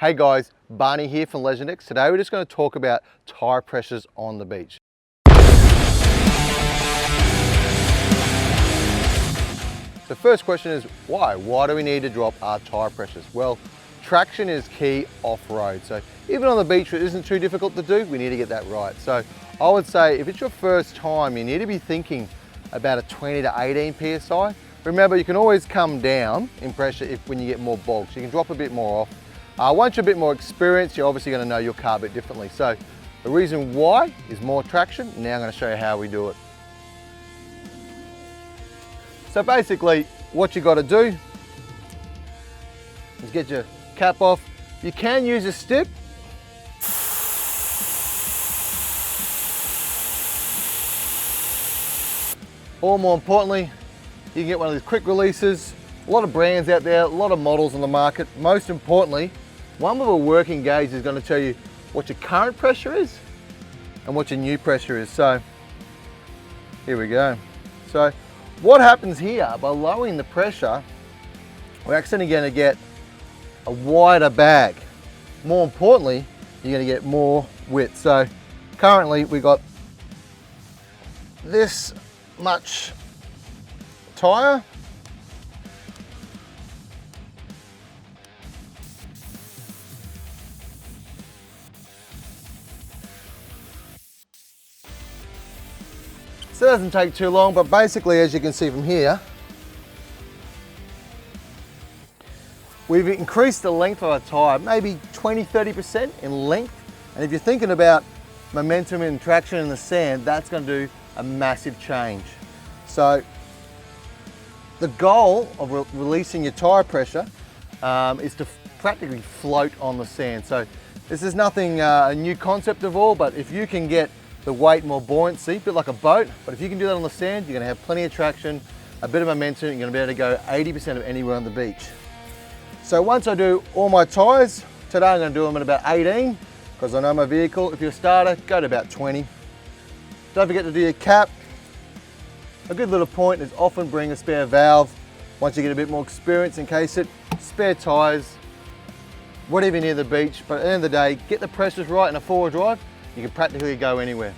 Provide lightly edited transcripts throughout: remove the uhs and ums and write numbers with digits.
Hey guys, Barney here from Legendix. Today we're just going to talk about tyre pressures on the beach. The first question is why? Why do we need to drop our tyre pressures? Well, traction is key off-road. So even on the beach where it isn't too difficult to do, we need to get that right. So I would say if it's your first time, you need to be thinking about a 20 to 18 PSI. Remember, you can always come down in pressure when you get more bulk. So you can drop a bit more off. Once you're a bit more experienced, you're obviously going to know your car a bit differently. So the reason why is more traction. Now I'm going to show you how we do it. So basically, what you got to do is get your cap off. You can use a stick. Or more importantly, you can get one of these quick releases. A lot of brands out there, a lot of models on the market. Most importantly, one with a working gauge is going to tell you what your current pressure is and what your new pressure is. So here we go. So what happens here by lowering the pressure, we're actually going to get a wider bag. More importantly, you're going to get more width. So currently we got this much tyre. So it doesn't take too long, but basically, as you can see from here, we've increased the length of our tyre, maybe 20–30% in length. And if you're thinking about momentum and traction in the sand, that's going to do a massive change. So the goal of releasing your tyre pressure is to practically float on the sand. So this is nothing a new concept of all, but if you can get the weight more buoyancy, a bit like a boat, but if you can do that on the sand, you're going to have plenty of traction, a bit of momentum, you're going to be able to go 80% of anywhere on the beach. So once I do all my tyres, today I'm going to do them at about 18, because I know my vehicle, if you're a starter, go to about 20. Don't forget to do your cap. A good little point is often bring a spare valve once you get a bit more experience in case it, spare tyres, whatever near the beach, but at the end of the day, get the pressures right in a four-wheel drive, you can practically go anywhere.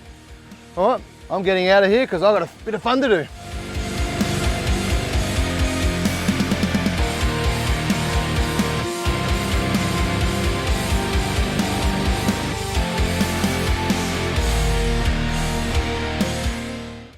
All right, I'm getting out of here because I've got a bit of fun to do.